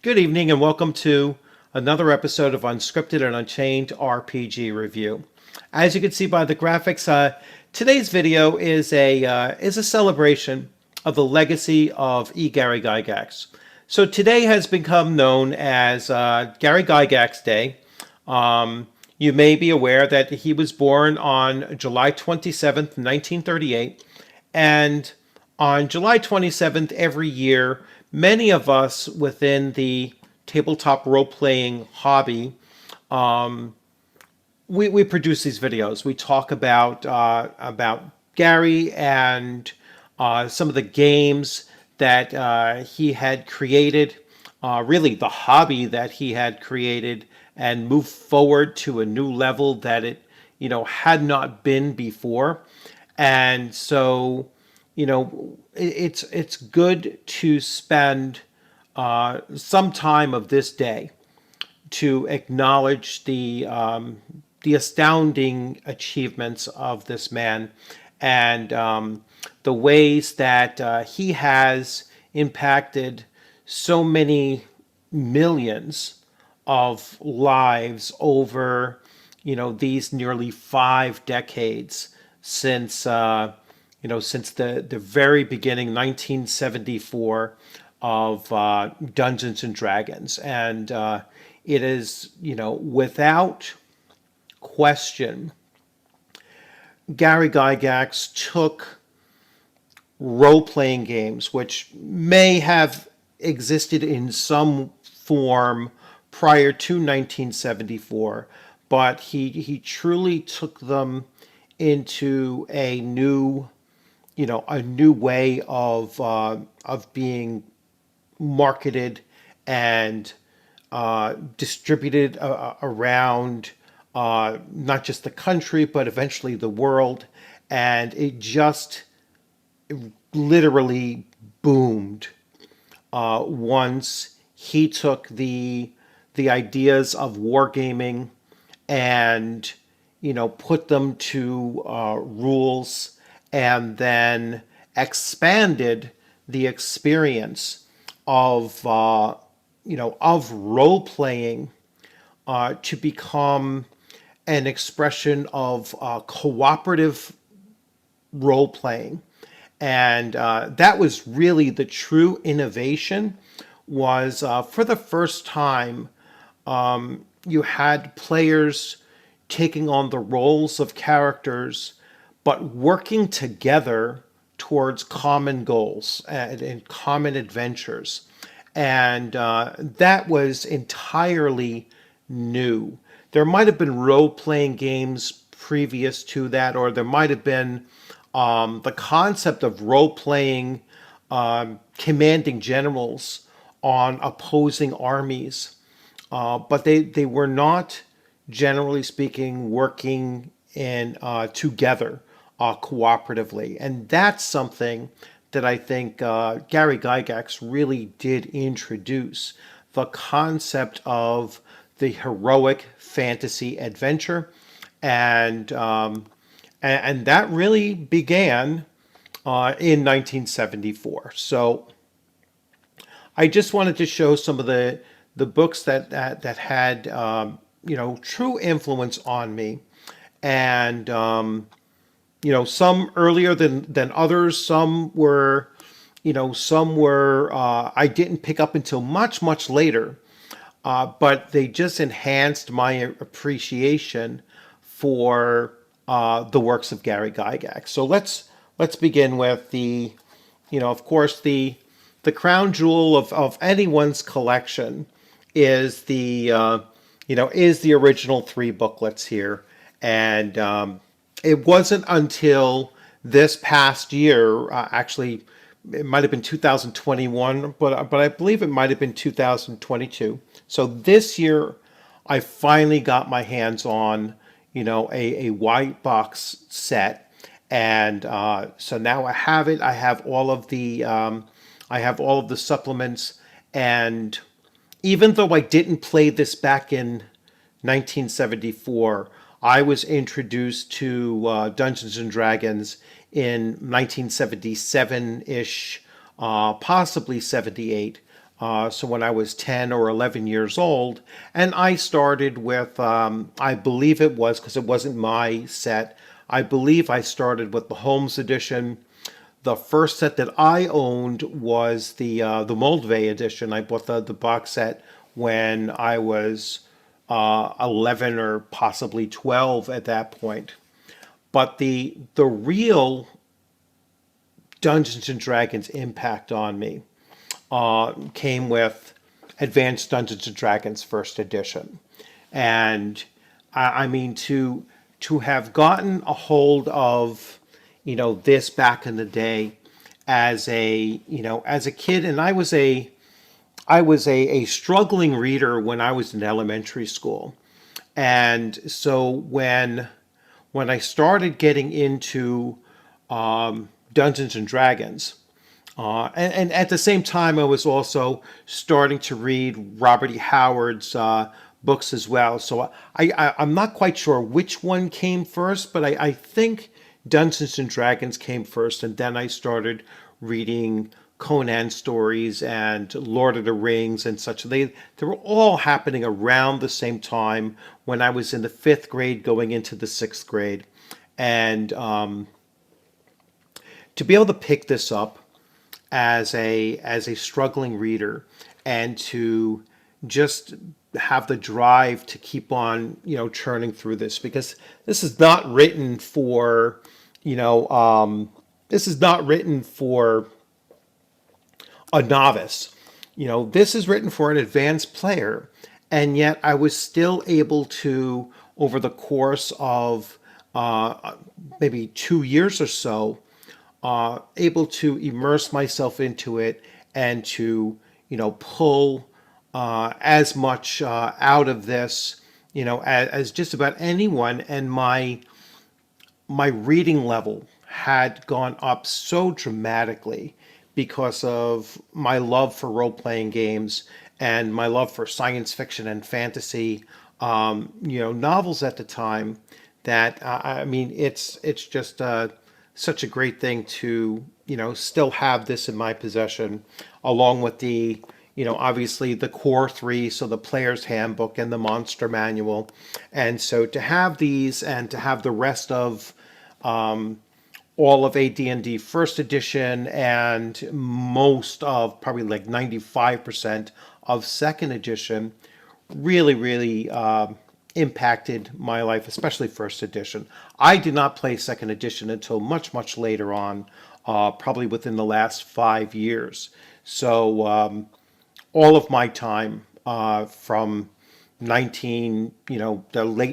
Good evening and welcome to another episode of Unscripted and Unchained RPG review. As you can see by the graphics, today's video is a celebration of the legacy of Gary Gygax. So today has become known as Gary Gygax Day. You may be aware that he was born on July 27th, 1938, and on July 27th every year, many of us within the tabletop role-playing hobby, we produce these videos. We talk about Gary and some of the games that he had created, really the hobby that he had created, and move forward to a new level that it had not been before. And so it's good to spend some time of this day to acknowledge the astounding achievements of this man and the ways that he has impacted so many millions of lives over these nearly 5 decades since since the very beginning, 1974, of Dungeons and Dragons. And it is, without question, Gary Gygax took role-playing games, which may have existed in some form prior to 1974, but he truly took them into a new way of being marketed and distributed around not just the country but eventually the world, and it just literally boomed once he took the ideas of wargaming and put them to rules, and then expanded the experience of role playing to become an expression of cooperative role playing. And that was really the true innovation. Was for the first time you had players taking on the roles of characters, but working together towards common goals and common adventures. And that was entirely new. There might have been role-playing games previous to that, or there might have been the concept of role-playing commanding generals on opposing armies. But they were not, generally speaking, working in together cooperatively. And that's something that I think Gary Gygax really did introduce, the concept of the heroic fantasy adventure. And that really began in 1974. So I just wanted to show some of the books that had true influence on me, and some earlier than others. Some were I didn't pick up until much later, but they just enhanced my appreciation for the works of Gary Gygax. So let's begin with of course, the crown jewel of anyone's collection is the original 3 booklets here. And it wasn't until this past year, actually it might have been 2021, but I believe it might have been 2022. So this year I finally got my hands on a white box set. And so now I have it. I have all of the supplements. And even though I didn't play this back in 1974, I was introduced to Dungeons and Dragons in 1977-ish, possibly 78, So when I was 10 or 11 years old, and I started with, I believe it was, because it wasn't my set, I believe I started with the Holmes edition. The first set that I owned was the Moldvay edition. I bought the box set when I was 11 or possibly 12 at that point. But the real Dungeons and Dragons impact on me came with Advanced Dungeons and Dragons First Edition, and I mean to have gotten a hold of this back in the day as a kid, and I was a struggling reader when I was in elementary school, and so when I started getting into Dungeons and Dragons. And at the same time, I was also starting to read Robert E. Howard's books as well. So I'm not quite sure which one came first, but I think Dungeons and Dragons came first, and then I started reading Conan stories and Lord of the Rings and such. They were all happening around the same time when I was in the fifth grade, going into the sixth grade, and to be able to pick this up as a struggling reader and to just have the drive to keep on churning through this, because this is not written for this is not written for a novice. This is written for an advanced player, and yet I was still able to, over the course of maybe 2 years or so, able to immerse myself into it and to, pull as much out of this, as just about anyone. And my reading level had gone up so dramatically because of my love for role-playing games and my love for science fiction and fantasy, novels at the time, that I mean, it's just such a great thing to still have this in my possession, along with obviously the core three, so the player's handbook and the monster manual. And so to have these and to have the rest of all of AD&D first edition and most of, probably like 95% of second edition, really impacted my life, especially first edition. I did not play second edition until much later on, probably within the last 5 years. So all of my time from the late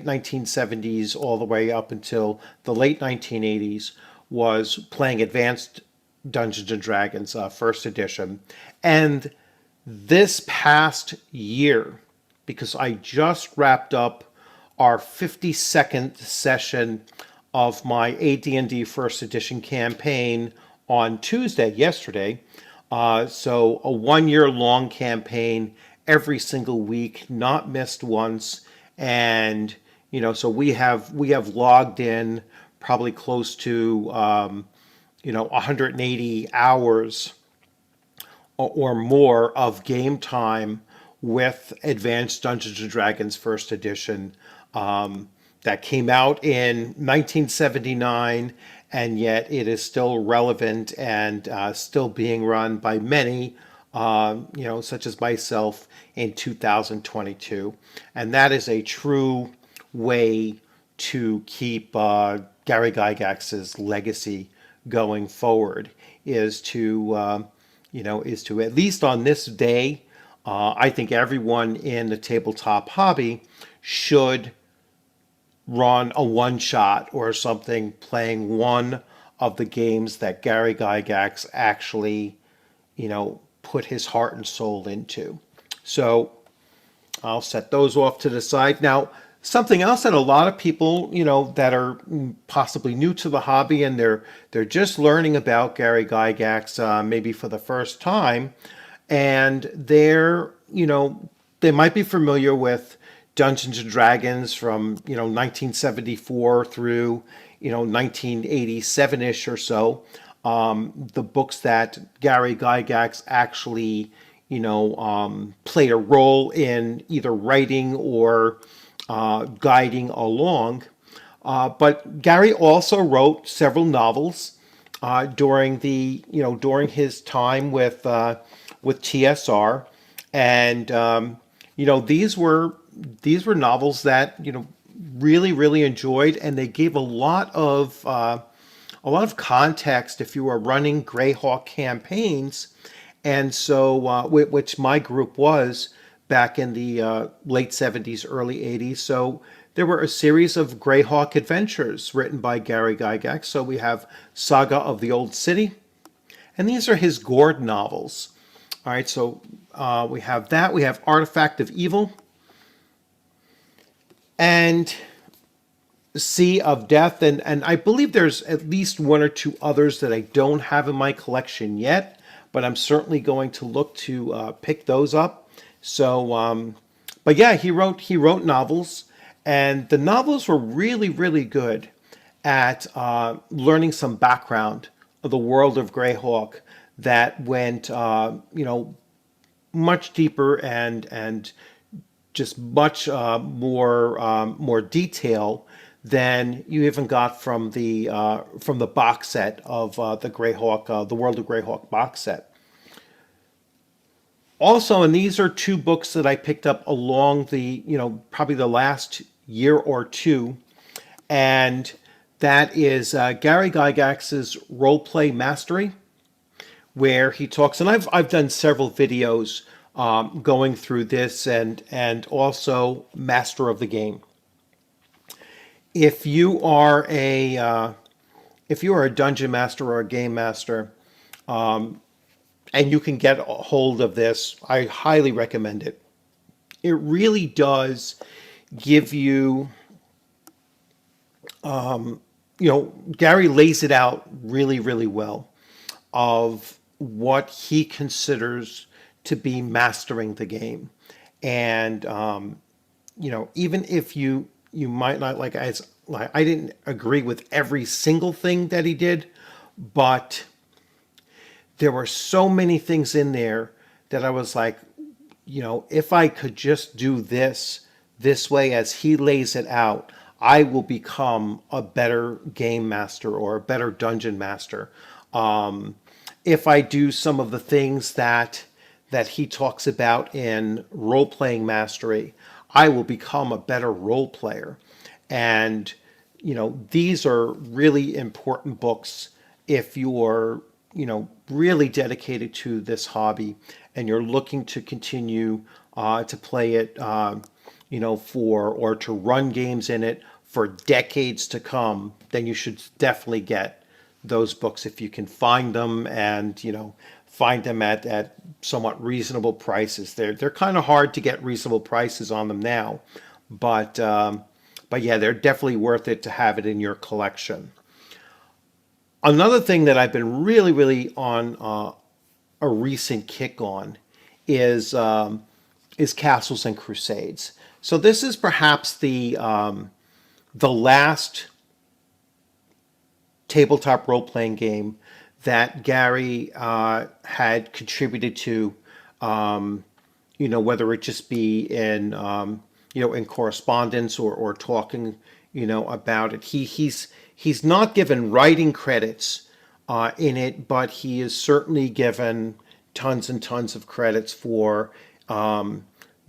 1970s all the way up until the late 1980s was playing Advanced Dungeons and Dragons first edition. And this past year, because I just wrapped up our 52nd session of my AD&D First Edition campaign on Tuesday, yesterday. So a 1 year long campaign, every single week, not missed once. And, so we have logged in probably close to, 180 hours or more of game time with Advanced Dungeons and Dragons First Edition, that came out in 1979, and yet it is still relevant and still being run by many, such as myself, in 2022. And that is a true way to keep Gary Gygax's legacy going forward, is to at least on this day, I think everyone in the tabletop hobby should run a one shot or something playing one of the games that Gary Gygax actually, put his heart and soul into. So I'll set those off to the side. Now, something else that a lot of people, that are possibly new to the hobby and they're just learning about Gary Gygax, maybe for the first time, and they might be familiar with Dungeons and Dragons from 1974 through 1987-ish or so. The books that Gary Gygax actually played a role in either writing or guiding along. But Gary also wrote several novels during his time with TSR, and these were novels that really enjoyed, and they gave a lot of context if you were running Greyhawk campaigns, and so which my group was back in the late 70s, early 80s. So there were a series of Greyhawk adventures written by Gary Gygax. So we have Saga of the Old City, and these are his Gord novels. All right, so we have that. We have Artifact of Evil and Sea of Death, and I believe there's at least one or two others that I don't have in my collection yet, but I'm certainly going to look to pick those up. So, but yeah, he wrote novels, and the novels were really good at learning some background of the world of Greyhawk that went much deeper and just much more detail than you even got from the box set of the Greyhawk, the World of Greyhawk box set. Also, and these are two books that I picked up along the probably the last year or two, and that is Gary Gygax's Roleplay Mastery, where he talks, and I've done several videos going through this, and also Master of the Game. If you are a dungeon master or a game master, and you can get a hold of this, I highly recommend it. It really does give you, Gary lays it out really well of what he considers to be mastering the game. And, even if you might not I didn't agree with every single thing that he did, but there were so many things in there that I was like, if I could just do this way as he lays it out, I will become a better game master or a better dungeon master. If I do some of the things that he talks about in role-playing mastery, I will become a better role player. And, these are really important books if you're, really dedicated to this hobby and you're looking to continue to play it, or to run games in it for decades to come, then you should definitely get those books if you can find them, and, find them at somewhat reasonable prices. They're kind of hard to get reasonable prices on them now, but yeah, they're definitely worth it to have it in your collection. Another thing that I've been really on a recent kick on is Castles and Crusades. So this is perhaps the last tabletop role-playing game that Gary had contributed to, whether it just be in in correspondence or talking about it. He's not given writing credits in it, but he is certainly given tons and tons of credits for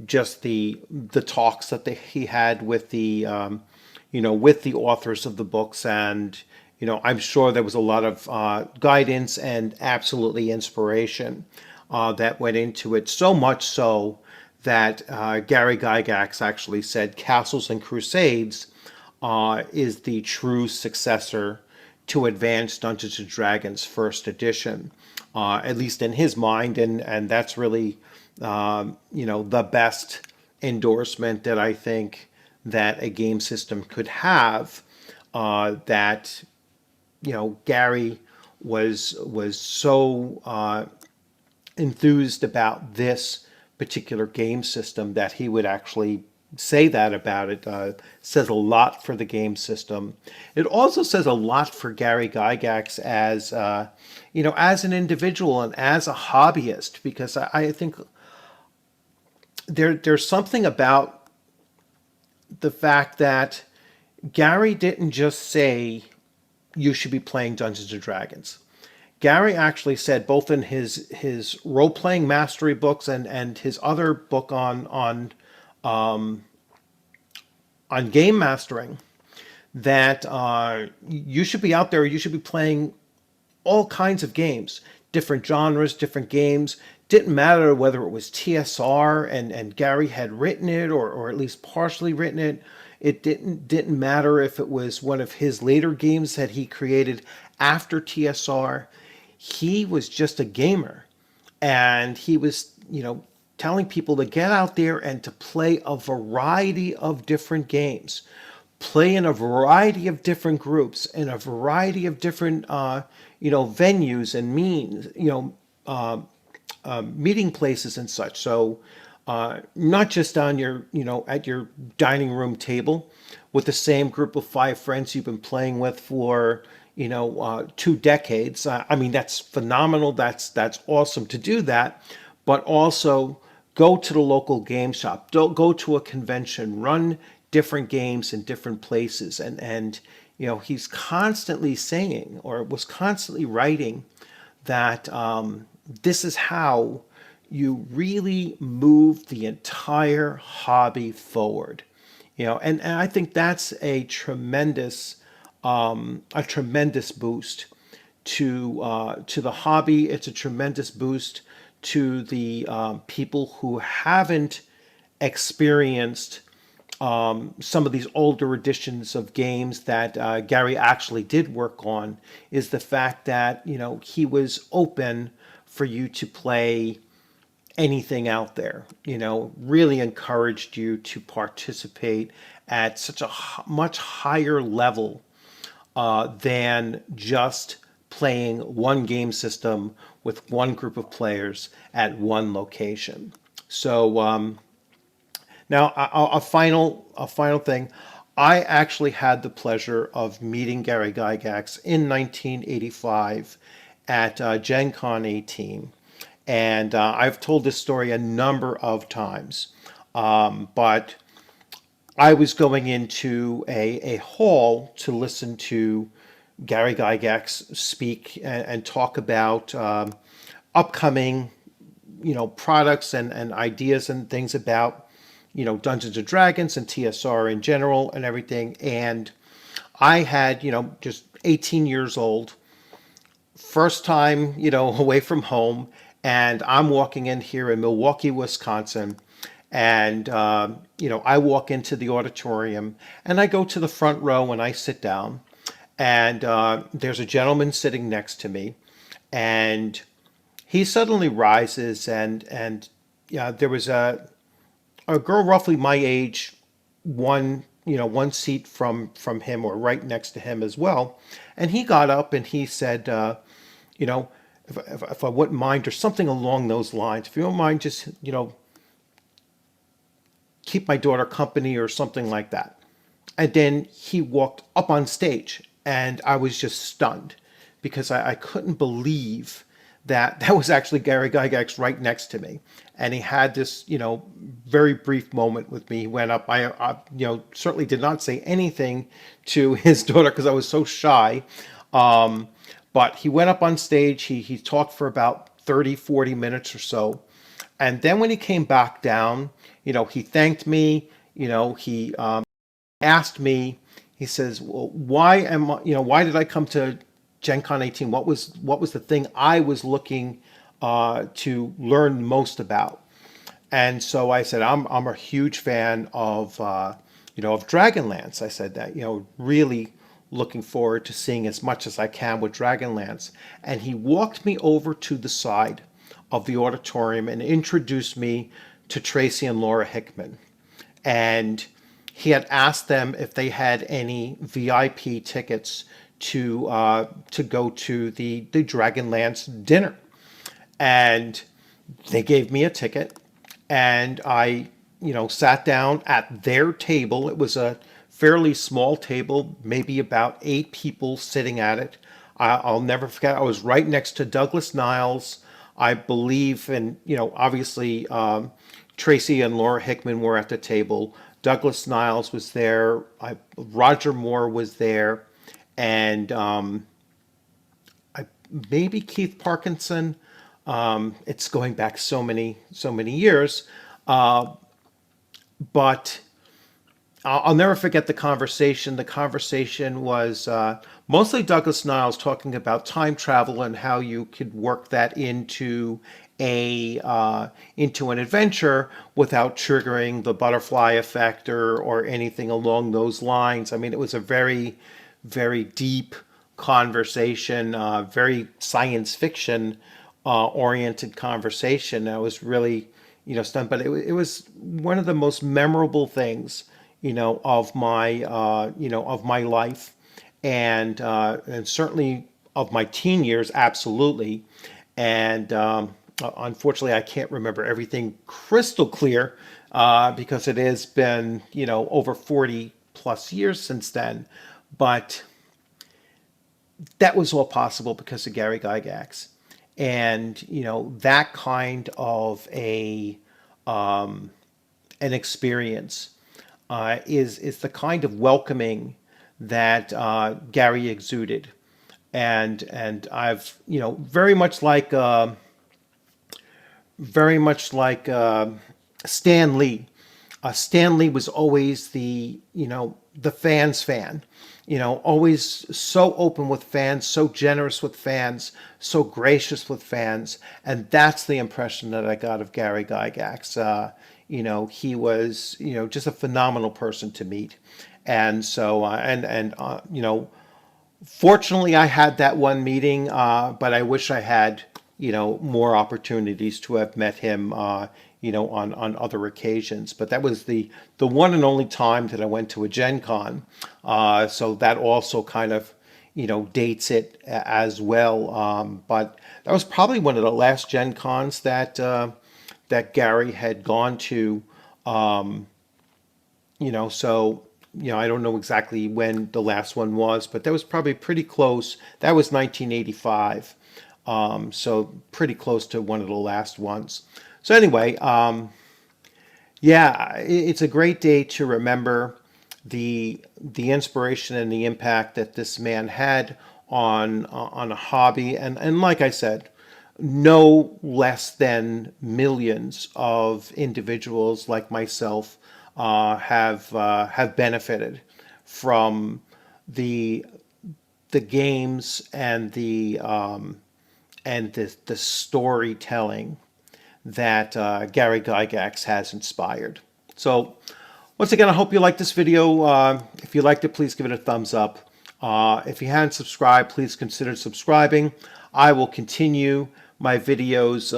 just the talks that he had with the with the authors of the books, and I'm sure there was a lot of guidance and absolutely inspiration that went into it. So much so that Gary Gygax actually said Castles and Crusades is the true successor to Advanced Dungeons and Dragons First Edition, at least in his mind, and that's really the best endorsement that I think that a game system could have. That Gary was so enthused about this particular game system that he would actually say that about it. Says a lot for the game system. It also says a lot for Gary Gygax as as an individual and as a hobbyist, because I think there's something about the fact that Gary didn't just say you should be playing Dungeons and Dragons. Gary actually said, both in his role playing mastery books and his other book on game mastering, that you should be out there. You should be playing all kinds of games, different genres, different games. Didn't matter whether it was TSR and Gary had written it, or at least partially written it. It didn't matter if it was one of his later games that he created after TSR. He was just a gamer, and he was, telling people to get out there and to play a variety of different games, play in a variety of different groups, in a variety of different venues and means, meeting places and such. So not just on your, at your dining room table with the same group of 5 friends you've been playing with for, 2 decades. I mean, that's phenomenal. That's awesome to do that, but also go to the local game shop. Don't go to a convention. Run different games in different places, and he's constantly saying, or was constantly writing, that this is how you really move the entire hobby forward. And I think that's a tremendous boost to the hobby. It's a tremendous boost to the people who haven't experienced some of these older editions of games that Gary actually did work on, is the fact that he was open for you to play anything out there. Really encouraged you to participate at such a much higher level than just playing one game system with one group of players at one location. So now a final thing. I actually had the pleasure of meeting Gary Gygax in 1985 at Gen Con 18. And I've told this story a number of times. But I was going into a hall to listen to Gary Gygax speak and talk about upcoming, products and ideas and things about, Dungeons and Dragons and TSR in general and everything. And I had, just 18 years old, first time, away from home, and I'm walking in here in Milwaukee, Wisconsin. And, I walk into the auditorium and I go to the front row and I sit down, and there's a gentleman sitting next to me, and he suddenly rises, and there was a girl roughly my age, one seat from him, or right next to him as well. And he got up and he said, if I wouldn't mind, or something along those lines, if you don't mind, just, keep my daughter company, or something like that. And then he walked up on stage, and I was just stunned, because I couldn't believe that was actually Gary Gygax right next to me. And he had this, very brief moment with me. He went up. I certainly did not say anything to his daughter because I was so shy. But he went up on stage. He talked for about 30, 40 minutes or so. And then when he came back down, he thanked me. He asked me, he says, well, why did I come to Gen Con 18? What was the thing I was looking to learn most about? And so I said, I'm a huge fan of Dragonlance. I said that, really looking forward to seeing as much as I can with Dragonlance. And he walked me over to the side of the auditorium and introduced me to Tracy and Laura Hickman. And he had asked them if they had any VIP tickets to go to the Dragonlance dinner. And they gave me a ticket, and I, sat down at their table. It was a fairly small table, maybe about 8 people sitting at it. I'll never forget, I was right next to Douglas Niles, I believe, and, obviously, Tracy and Laura Hickman were at the table. Douglas Niles was there. Roger Moore was there, and maybe Keith Parkinson. It's going back so many years, but I'll never forget the conversation. The conversation was mostly Douglas Niles talking about time travel and how you could work that into into an adventure without triggering the butterfly effect or anything along those lines. I mean, it was a very, very deep conversation, very science fiction oriented conversation. I was really, stunned, but it was one of the most memorable things, of my, of my life, and certainly of my teen years, absolutely. And unfortunately, I can't remember everything crystal clear because it has been, over 40 plus years since then. But that was all possible because of Gary Gygax. And, that kind of an experience is the kind of welcoming that Gary exuded. And I've, very much like Stan Lee. Stan Lee was always the fans fan, always so open with fans, so generous with fans, so gracious with fans. And that's the impression that I got of Gary Gygax. He was, just a phenomenal person to meet. And so, fortunately I had that one meeting, but I wish I had, more opportunities to have met him, on other occasions. But that was the one and only time that I went to a Gen Con. So that also kind of, dates it as well. But that was probably one of the last Gen Cons that Gary had gone to. So, I don't know exactly when the last one was, but that was probably pretty close. That was 1985. So pretty close to one of the last ones. So anyway, it's a great day to remember the inspiration and the impact that this man had on a hobby, and like I said, no less than millions of individuals like myself have benefited from the games and the storytelling that Gary Gygax has inspired. So once again, I hope you liked this video. If you liked it, please give it a thumbs up. If you haven't subscribed, please consider subscribing. I will continue my videos,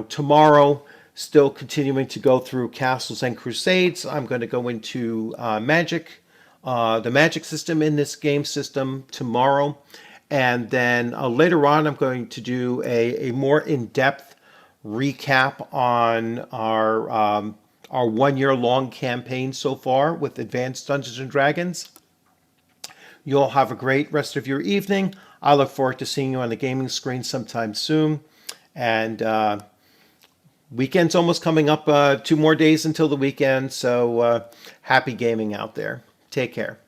tomorrow, still continuing to go through Castles and Crusades. I'm going to go into Magic, the Magic system in this game system tomorrow. And then later on, I'm going to do a more in-depth recap on our 1 year long campaign so far with Advanced Dungeons and Dragons. You all have a great rest of your evening. I look forward to seeing you on the gaming screen sometime soon. And weekend's almost coming up. 2 more days until the weekend. So happy gaming out there. Take care.